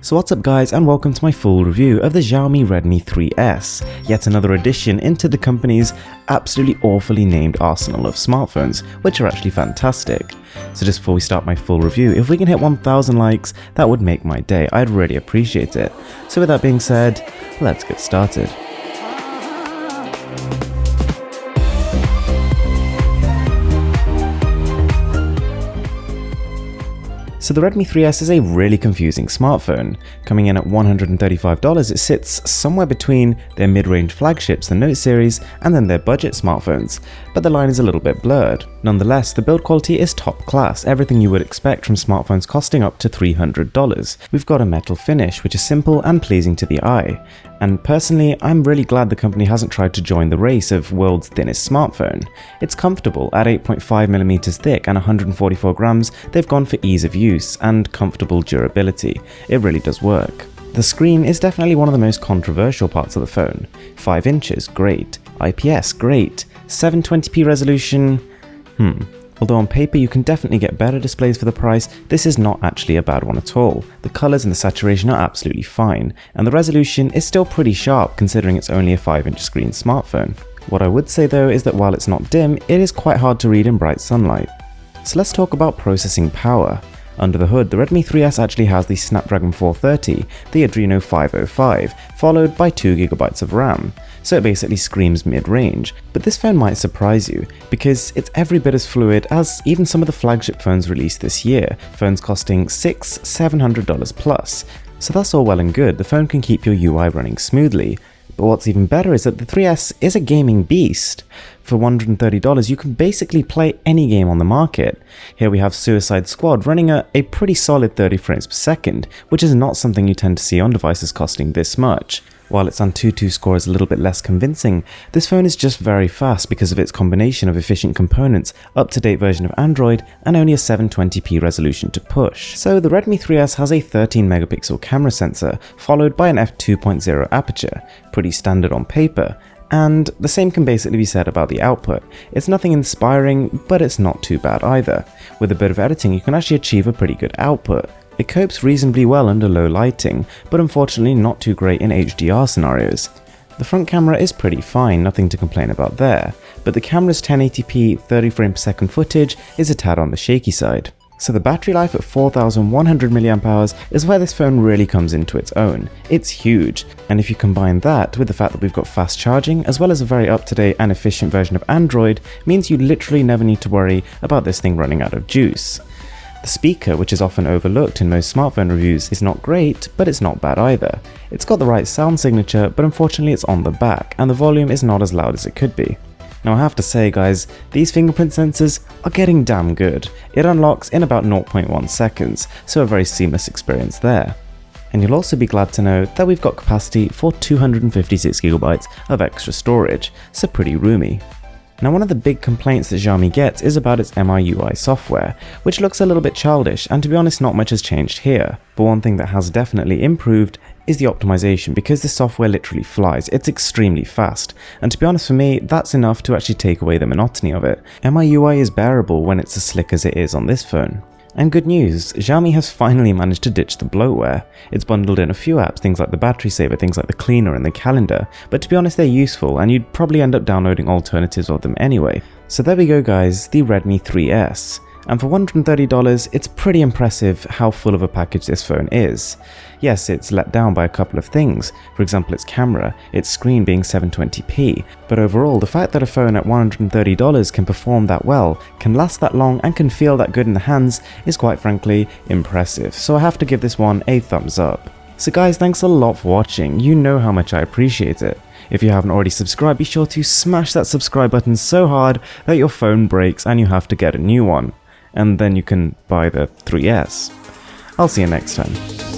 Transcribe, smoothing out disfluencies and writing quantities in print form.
So what's up guys, and welcome to my full review of the Xiaomi Redmi 3S, yet another addition into the company's absolutely awfully named arsenal of smartphones, which are actually fantastic. So just before we start my full review, if we can hit 1000 likes, that would make my day. I'd really appreciate it. So with that being said, let's get started. So the Redmi 3S is a really confusing smartphone. Coming in at $135, it sits somewhere between their mid-range flagships, the Note series, and then their budget smartphones, but the line is a little bit blurred. Nonetheless, the build quality is top class, everything you would expect from smartphones costing up to $300. We've got a metal finish, which is simple and pleasing to the eye. And personally, I'm really glad the company hasn't tried to join the race of world's thinnest smartphone. It's comfortable at 8.5mm thick and 144 grams. They've gone for ease of use and comfortable durability. It really does work. The screen is definitely one of the most controversial parts of the phone. 5 inches, great. IPS, great. 720p resolution, Although on paper you can definitely get better displays for the price, this is not actually a bad one at all. The colours and the saturation are absolutely fine, and the resolution is still pretty sharp considering it's only a 5-inch screen smartphone. What I would say though is that while it's not dim, it is quite hard to read in bright sunlight. So let's talk about processing power. Under the hood, the Redmi 3S actually has the Snapdragon 430, the Adreno 505, followed by 2GB of RAM, so it basically screams mid-range. But this phone might surprise you, because it's every bit as fluid as even some of the flagship phones released this year, phones costing $700 plus. So that's all well and good, the phone can keep your UI running smoothly. But what's even better is that the 3S is a gaming beast. For $130, you can basically play any game on the market. Here we have Suicide Squad running at a pretty solid 30 frames per second, which is not something you tend to see on devices costing this much. While its Antutu score is a little bit less convincing, this phone is just very fast because of its combination of efficient components, up-to-date version of Android, and only a 720p resolution to push. So the Redmi 3S has a 13-megapixel camera sensor, followed by an f2.0 aperture, pretty standard on paper, and the same can basically be said about the output. It's nothing inspiring, but it's not too bad either. With a bit of editing, you can actually achieve a pretty good output. It copes reasonably well under low lighting, but unfortunately not too great in HDR scenarios. The front camera is pretty fine, nothing to complain about there, but the camera's 1080p 30 frame per second footage is a tad on the shaky side. So the battery life at 4100 mAh is where this phone really comes into its own. It's huge, and if you combine that with the fact that we've got fast charging as well as a very up-to-date and efficient version of Android, means you literally never need to worry about this thing running out of juice. The speaker, which is often overlooked in most smartphone reviews, is not great, but it's not bad either. It's got the right sound signature, but unfortunately it's on the back, and the volume is not as loud as it could be. Now I have to say guys, these fingerprint sensors are getting damn good. It unlocks in about 0.1 seconds, so a very seamless experience there. And you'll also be glad to know that we've got capacity for 256GB of extra storage, so pretty roomy. Now one of the big complaints that Xiaomi gets is about its MIUI software, which looks a little bit childish, and to be honest not much has changed here. But one thing that has definitely improved is the optimization, because the software literally flies. It's extremely fast, and to be honest for me, that's enough to actually take away the monotony of it. MIUI is bearable when it's as slick as it is on this phone. And good news, Xiaomi has finally managed to ditch the bloatware. It's bundled in a few apps, things like the battery saver, things like the cleaner and the calendar, but to be honest they're useful and you'd probably end up downloading alternatives of them anyway. So there we go guys, the Redmi 3S. And for $130, it's pretty impressive how full of a package this phone is. Yes, it's let down by a couple of things, for example its camera, its screen being 720p, but overall the fact that a phone at $130 can perform that well, can last that long and can feel that good in the hands is quite frankly impressive, so I have to give this one a thumbs up. So guys, thanks a lot for watching, you know how much I appreciate it. If you haven't already subscribed, be sure to smash that subscribe button so hard that your phone breaks and you have to get a new one. And then you can buy the 3S. I'll see you next time.